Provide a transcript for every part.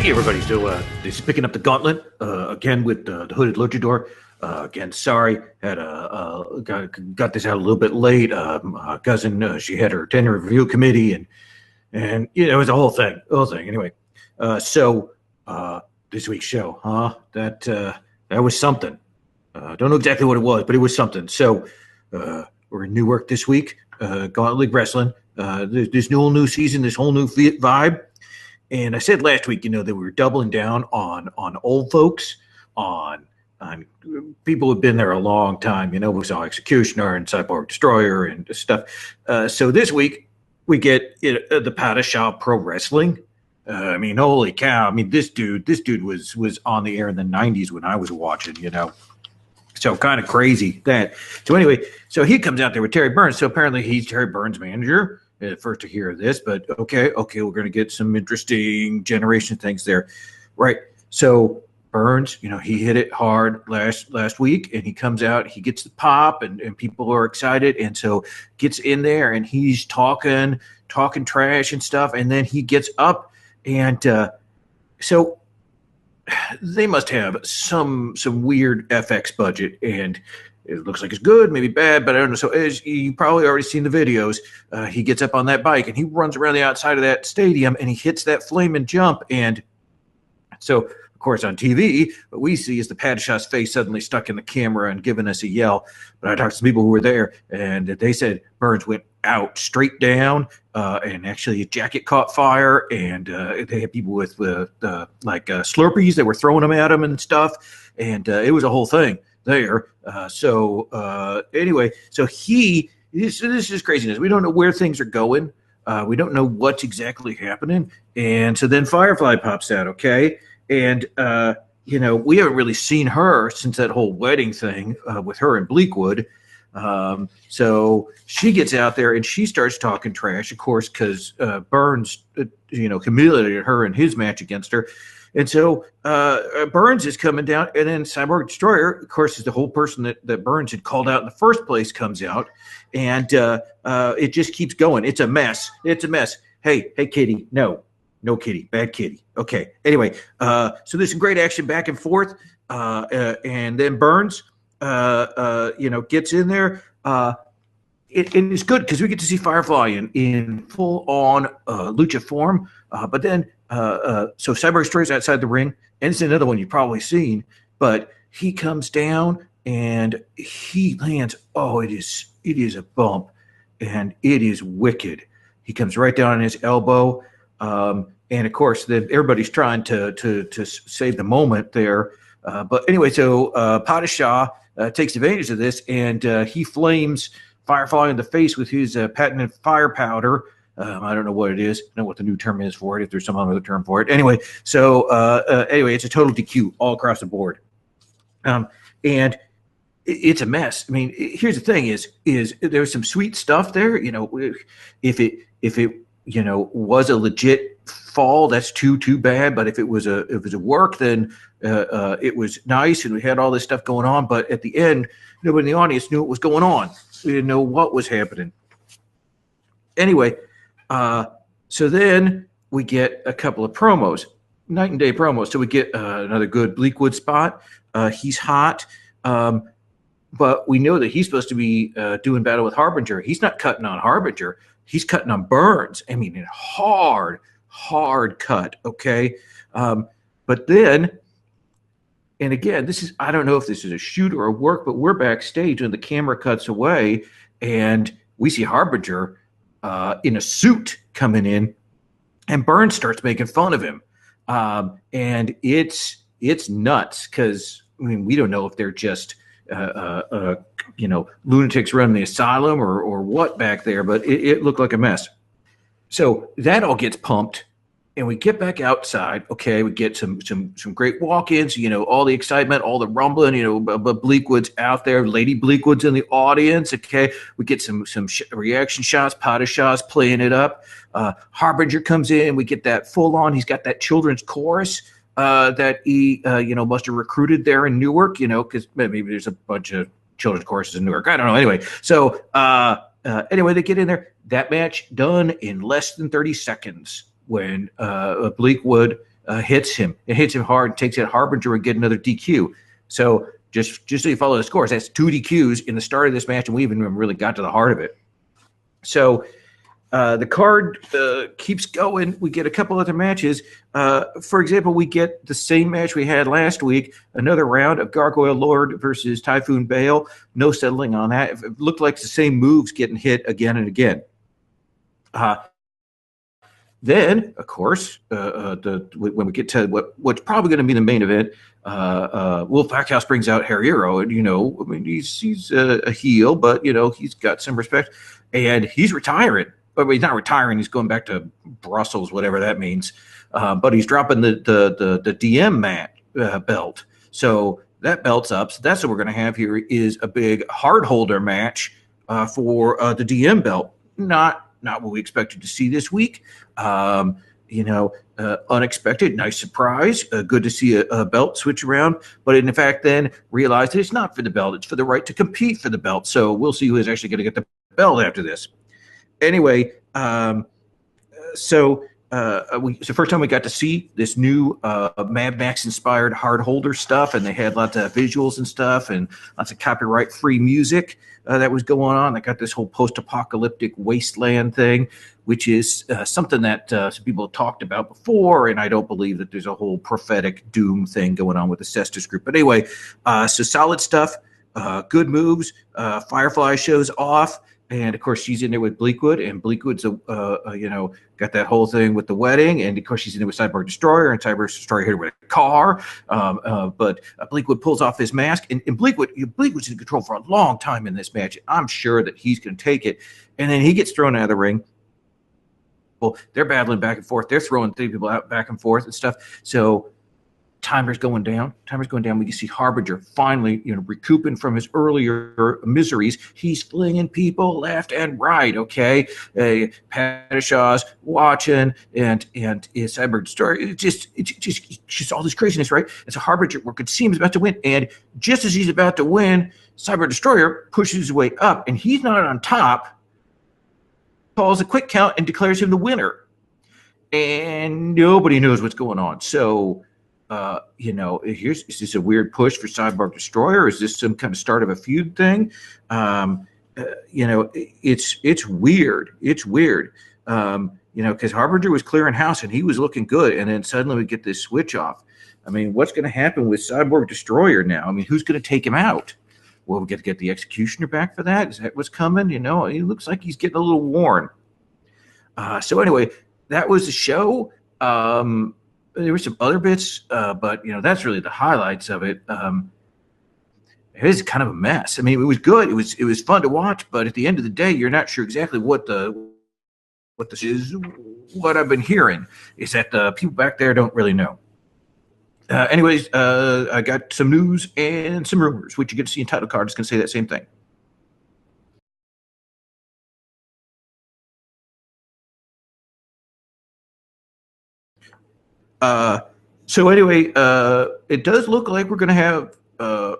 Hey everybody, so this is Picking Up the Gauntlet again with the Hooded Luchadore. Again, sorry, had got this out a little bit late. My cousin, she had her tenure review committee, and you know, it was a whole thing. Anyway, so this week's show, that was something. Don't know exactly what it was, but it was something. So we're in Newark this week, Gauntlet League Wrestling. This whole new season, this whole new vibe. And I said last week, you know, that we were doubling down on old folks, on people who've been there a long time. You know, we saw Executioner and Cyborg Destroyer and stuff. So this week we get the Padishah Pro Wrestling. I mean, holy cow! I mean, this dude was on the air in the '90s when I was watching. You know, so kind of crazy that. So anyway, so he comes out there with Terry Burns. So apparently he's Terry Burns' manager. First to hear this, but okay, we're going to get some interesting generation things there, right? So Burns, you know, he hit it hard last week, and he comes out, he gets the pop, and people are excited, and so gets in there, and he's talking trash and stuff, and then he gets up, and so they must have some weird FX budget, and it looks like it's good, maybe bad, but I don't know. So as you probably already seen the videos, he gets up on that bike and he runs around the outside of that stadium and he hits that flaming jump. And so, of course, on TV, what we see is the Padishah's face suddenly stuck in the camera and giving us a yell. But I talked to some people who were there, and they said Burns went out straight down, and actually his jacket caught fire, and they had people with Slurpees that were throwing them at him and stuff, and it was a whole thing there. Anyway, so this is craziness. We don't know where things are going. We don't know what's exactly happening. And so then Firefly pops out, okay? And, you know, we haven't really seen her since that whole wedding thing with her and Bleakwood. So she gets out there and she starts talking trash, of course, because Burns, humiliated her in his match against her. And so Burns is coming down, and then Cyborg Destroyer, of course, is the whole person that Burns had called out in the first place, comes out, and it just keeps going. It's a mess. Hey, Kitty, no, Kitty, bad Kitty. Okay. Anyway, so there's some great action back and forth, and then Burns, gets in there. And it's good because we get to see Firefly in full-on lucha form, but then so Cyborg Destroyer's outside the ring, and it's another one you've probably seen, but he comes down and he lands. Oh, it is a bump, and it is wicked. He comes right down on his elbow, and of course, then everybody's trying to save the moment there. But anyway, so Padishah takes advantage of this, and he flames Firefly in the face with his patented fire powder. I don't know what it is. I don't know what the new term is for it, if there's some other term for it. Anyway, so it's a total DQ all across the board. And it's a mess. I mean, here's the thing is there's some sweet stuff there. You know, if it was a legit fall, that's too bad. But if it was a work, then it was nice, and we had all this stuff going on. But at the end, nobody in the audience knew what was going on. We didn't know what was happening. Anyway, so then we get a couple of promos, night and day promos. So we get another good Bleakwood spot. He's hot, but we know that he's supposed to be doing battle with Harbinger. He's not cutting on Harbinger. He's cutting on Burns. I mean, hard cut, okay? But then, and again, I don't know if this is a shoot or a work, but we're backstage and the camera cuts away and we see Harbinger in a suit coming in, and Burns starts making fun of him. And it's nuts because, I mean, we don't know if they're just, lunatics running the asylum or what back there, but it looked like a mess. So that all gets pumped. And we get back outside. Okay, we get some great walk-ins. You know, all the excitement, all the rumbling. You know, Bleakwood's out there. Lady Bleakwood's in the audience. Okay, we get some reaction shots. Padishah's playing it up. Harbinger comes in. We get that full-on. He's got that children's chorus that he must have recruited there in Newark. You know, because maybe there's a bunch of children's choruses in Newark. I don't know. Anyway, so anyway, they get in there. That match done in less than 30 seconds. When Bleakwood hits him. It hits him hard, takes it Harbinger and get another DQ. So just so you follow the scores, that's 2 DQs in the start of this match, and we even really got to the heart of it. So the card keeps going. We get a couple other matches. For example, we get the same match we had last week, another round of Gargoyle Lord versus Typhoon Bale. No settling on that. It looked like the same moves getting hit again and again. Then, of course, when we get to what's probably going to be the main event, Wolf Packhouse brings out Herrero, and I mean, he's a heel, but he's got some respect, and he's retiring. But he's not retiring; he's going back to Brussels, whatever that means. But he's dropping the DM belt, so that belt's up. So that's what we're going to have here is a big hard holder match for the DM belt. Not what we expected to see this week. Unexpected, nice surprise. Good to see a belt switch around, but in fact, then realized that it's not for the belt; it's for the right to compete for the belt. So we'll see who is actually going to get the belt after this. Anyway, so it's the first time we got to see this new Mad Max inspired hard holder stuff, and they had lots of visuals and stuff, and lots of copyright free music that was going on. They got this whole post apocalyptic wasteland thing, which is something that some people have talked about before, and I don't believe that there's a whole prophetic doom thing going on with the Cestus group. But anyway, so solid stuff, good moves. Firefly shows off. And of course, she's in there with Bleakwood, and Bleakwood's got that whole thing with the wedding. And of course, she's in there with Cyborg Destroyer, and Cyborg Destroyer hit her with a car. But Bleakwood pulls off his mask, and Bleakwood's in control for a long time in this match. I'm sure that he's going to take it, and then he gets thrown out of the ring. Well, they're battling back and forth. They're throwing 3 people out back and forth and stuff. So timer's going down. We can see Harbinger finally, recouping from his earlier miseries. He's flinging people left and right. Okay, Padishaw's watching, and Cyborg Destroyer. It's just all this craziness, right? It's a Harbinger where it seems about to win, and just as he's about to win, Cyborg Destroyer pushes his way up, and he's not on top. Calls a quick count and declares him the winner, and nobody knows what's going on. So. Is this a weird push for Cyborg Destroyer? Is this some kind of start of a feud thing? It's weird. It's weird. Because Harbinger was clearing house and he was looking good, and then suddenly we get this switch off. I mean, what's going to happen with Cyborg Destroyer now? I mean, who's going to take him out? Well, we get to get the Executioner back for that. Is that what's coming? He looks like he's getting a little worn. So anyway, that was the show. There were some other bits, but that's really the highlights of it. It is kind of a mess. I mean, it was good. It was fun to watch, but at the end of the day, you're not sure exactly what this is. What I've been hearing is that the people back there don't really know. Anyways, I got some news and some rumors, which you get to see in title card. Is going to say that same thing. So anyway, it does look like we're going to have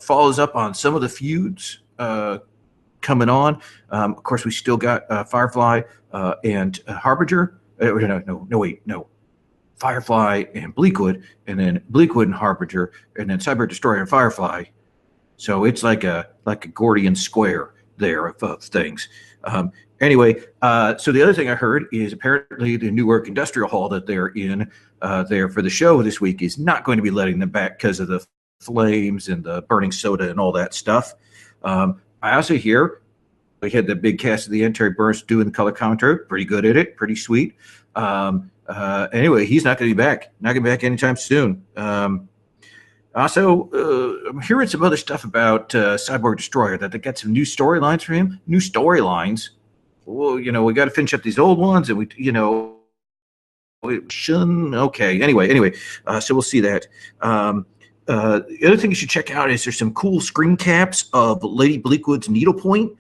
follows up on some of the feuds coming on. Of course, we still got Firefly and Harbinger. No. Firefly and Bleakwood, and then Bleakwood and Harbinger, and then Cyber Destroyer and Firefly. So it's like a Gordian square there of things. Anyway, so the other thing I heard is apparently the Newark Industrial Hall that they're in there for the show this week is not going to be letting them back because of the flames and the burning soda and all that stuff. I also hear we had the big cast of the end, Terry Burns doing the color commentary, pretty good at it, pretty sweet. Anyway, he's not going to be back. Not going to be back anytime soon. Also, I'm hearing some other stuff about Cyborg Destroyer, that they got some new storylines for him. New storylines. Well, we got to finish up these old ones, and okay. Anyway, so we'll see that. The other thing you should check out is there's some cool screen caps of Lady Bleakwood's needlepoint.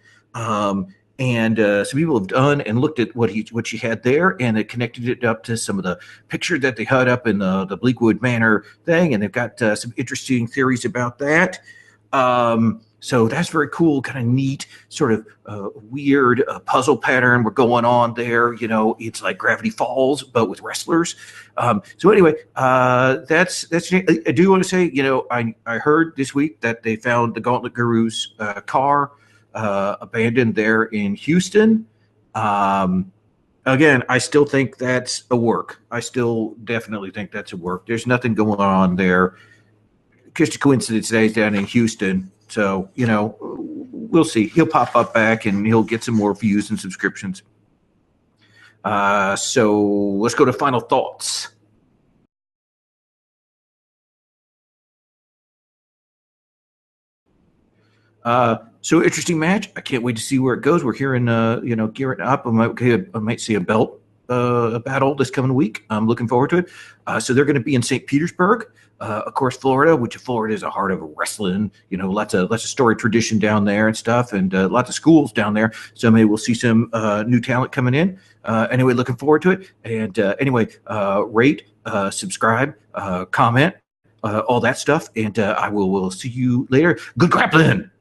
And some people have done and looked at what she had there, and they connected it up to some of the picture that they had up in the Bleakwood Manor thing, and they've got some interesting theories about that. So that's very cool, kind of neat, sort of weird puzzle pattern we're going on there. It's like Gravity Falls, but with wrestlers. So anyway, that's. I do want to say, I heard this week that they found the Gauntlet Guru's car abandoned there in Houston. Again, I still think that's a work. I still definitely think that's a work. There's nothing going on there. Just a coincidence that he's down in Houston. So, we'll see. He'll pop up back and he'll get some more views and subscriptions. So let's go to final thoughts. So interesting match. I can't wait to see where it goes. We're hearing, gearing up. I might see a belt battle this coming week. I'm looking forward to it. So they're going to be in St. Petersburg. Of course, Florida, which Florida is a heart of wrestling. Lots of story tradition down there and stuff, and lots of schools down there. So maybe we'll see some new talent coming in. Anyway, looking forward to it. And anyway, rate, subscribe, comment, all that stuff. And I will see you later. Good grappling.